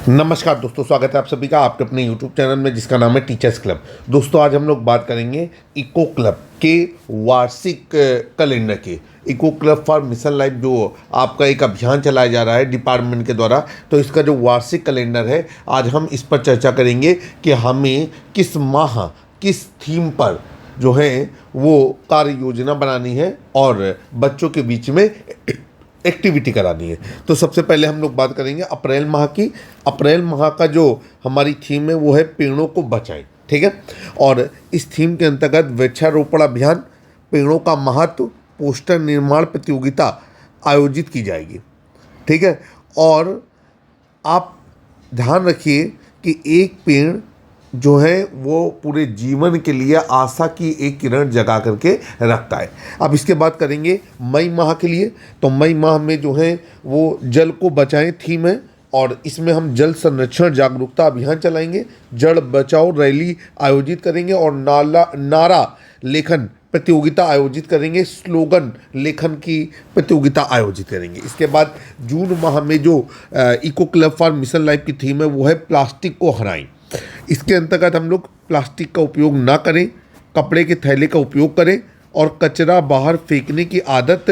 नमस्कार दोस्तों, स्वागत है आप सभी का आपके अपने YouTube चैनल में जिसका नाम है टीचर्स क्लब। दोस्तों आज हम लोग बात करेंगे इको क्लब के वार्षिक कैलेंडर के। Eco club for mission life जो आपका एक अभियान चलाया जा रहा है डिपार्टमेंट के द्वारा, तो इसका जो वार्षिक कैलेंडर है आज हम इस पर चर्चा करेंगे कि हमें किस माह किस थीम पर जो है वो कार्य योजना बनानी है और बच्चों के बीच में एक्टिविटी करानी है। तो सबसे पहले हम लोग बात करेंगे अप्रैल माह की। अप्रैल माह का जो हमारी थीम है वो है पेड़ों को बचाएं, ठीक है। और इस थीम के अंतर्गत वृक्षारोपण अभियान, पेड़ों का महत्व, पोस्टर निर्माण प्रतियोगिता आयोजित की जाएगी, ठीक है। और आप ध्यान रखिए कि एक पेड़ जो है वो पूरे जीवन के लिए आशा की एक किरण जगा करके रखता है। अब इसके बाद करेंगे मई माह के लिए। तो मई माह में जो है वो जल को बचाएं थीम है और इसमें हम जल संरक्षण जागरूकता अभियान चलाएंगे, जल बचाओ रैली आयोजित करेंगे और नारा लेखन प्रतियोगिता आयोजित करेंगे, स्लोगन लेखन की प्रतियोगिता आयोजित करेंगे। इसके बाद जून माह में जो eco club for mission life की थीम है वो है प्लास्टिक को हराएं। इसके अंतर्गत हम लोग प्लास्टिक का उपयोग ना करें, कपड़े के थैले का उपयोग करें और कचरा बाहर फेंकने की आदत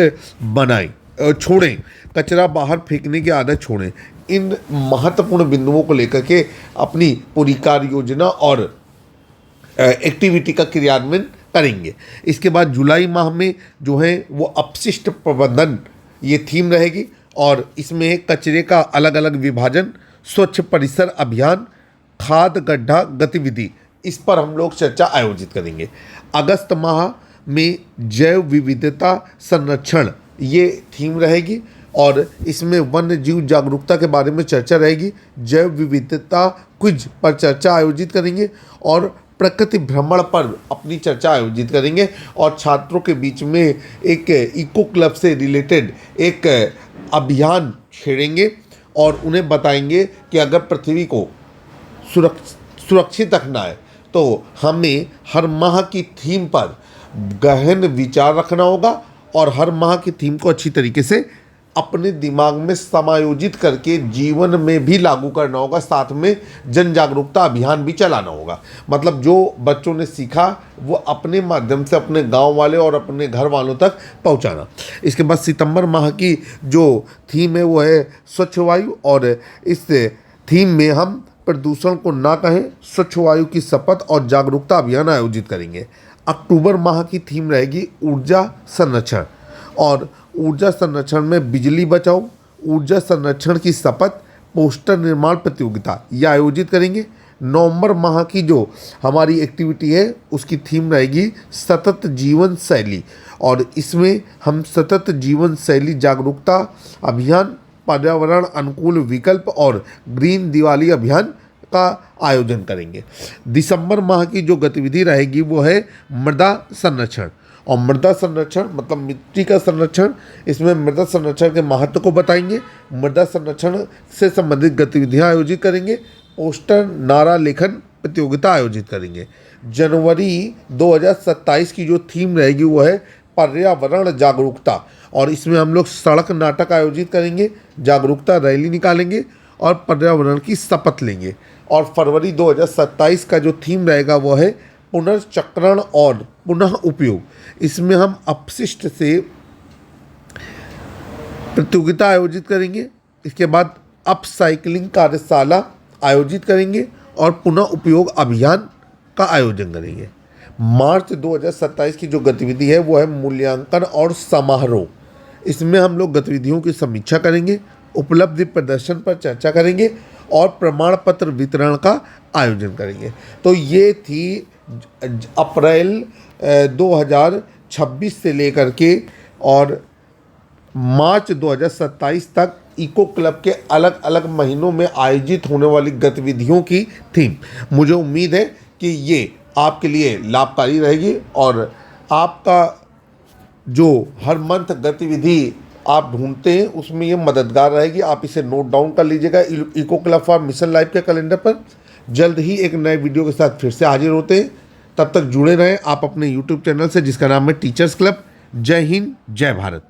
छोड़ें। कचरा बाहर फेंकने की आदत छोड़ें। इन महत्वपूर्ण बिंदुओं को लेकर के अपनी पूरी कार्य योजना और एक्टिविटी का क्रियान्वयन करेंगे। इसके बाद जुलाई माह में जो है वो अपशिष्ट प्रबंधन ये थीम रहेगी और इसमें कचरे का अलग अलग विभाजन, स्वच्छ परिसर अभियान, खाद गड्ढा गतिविधि, इस पर हम लोग चर्चा आयोजित करेंगे। अगस्त माह में जैव विविधता संरक्षण ये थीम रहेगी और इसमें वन्य जीव जागरूकता के बारे में चर्चा रहेगी। जैव विविधता क्विज पर चर्चा आयोजित करेंगे और प्रकृति भ्रमण पर अपनी चर्चा आयोजित करेंगे और छात्रों के बीच में एक इको क्लब से रिलेटेड एक अभियान छेड़ेंगे और उन्हें बताएंगे कि अगर पृथ्वी को सुरक्षित रखना है तो हमें हर माह की थीम पर गहन विचार रखना होगा और हर माह की थीम को अच्छी तरीके से अपने दिमाग में समायोजित करके जीवन में भी लागू करना होगा। साथ में जन जागरूकता अभियान भी चलाना होगा। मतलब जो बच्चों ने सीखा वो अपने माध्यम से अपने गांव वाले और अपने घर वालों तक पहुंचाना। इसके बाद सितंबर माह की जो थीम है वो है स्वच्छ वायु और इस थीम में हम प्रदूषण को ना कहें, स्वच्छ वायु की शपथ और जागरूकता अभियान आयोजित करेंगे। अक्टूबर माह की थीम रहेगी ऊर्जा संरक्षण और ऊर्जा संरक्षण में बिजली बचाओ, ऊर्जा संरक्षण की शपथ, पोस्टर निर्माण प्रतियोगिता ये आयोजित करेंगे। नवंबर माह की जो हमारी एक्टिविटी है उसकी थीम रहेगी सतत जीवन शैली और इसमें हम सतत जीवन शैली जागरूकता अभियान, पर्यावरण अनुकूल विकल्प और ग्रीन दिवाली अभियान का आयोजन करेंगे। दिसंबर माह की जो गतिविधि रहेगी वो है मृदा संरक्षण और मृदा संरक्षण मतलब मिट्टी का संरक्षण। इसमें मृदा संरक्षण के महत्व को बताएंगे, मृदा संरक्षण से संबंधित गतिविधियां आयोजित करेंगे, पोस्टर नारा लेखन प्रतियोगिता आयोजित करेंगे। जनवरी 2027 की जो थीम रहेगी वो है पर्यावरण जागरूकता और इसमें हम लोग सड़क नाटक आयोजित करेंगे, जागरूकता रैली निकालेंगे और पर्यावरण की शपथ लेंगे। और फरवरी 2027 का जो थीम रहेगा वो है पुनर्चक्रण और पुनः उपयोग। इसमें हम अपशिष्ट से प्रतियोगिता आयोजित करेंगे। इसके बाद अपसाइक्लिंग कार्यशाला आयोजित करेंगे और पुनः उपयोग अभियान का आयोजन करेंगे। मार्च 2027 की जो गतिविधि है वो है मूल्यांकन और समारोह। इसमें हम लोग गतिविधियों की समीक्षा करेंगे, उपलब्धि प्रदर्शन पर चर्चा करेंगे और प्रमाण पत्र वितरण का आयोजन करेंगे। तो ये थी अप्रैल 2026 से लेकर के और मार्च 2027 तक इको क्लब के अलग अलग महीनों में आयोजित होने वाली गतिविधियों की थीम। मुझे उम्मीद है कि ये आपके लिए लाभकारी रहेगी और आपका जो हर मंथ गतिविधि आप ढूंढते हैं उसमें ये मददगार रहेगी। आप इसे नोट डाउन कर लीजिएगा eco club for mission life के कैलेंडर पर। जल्द ही एक नए वीडियो के साथ फिर से हाजिर होते हैं, तब तक जुड़े रहें आप अपने YouTube चैनल से जिसका नाम है टीचर्स क्लब। जय हिंद, जय भारत।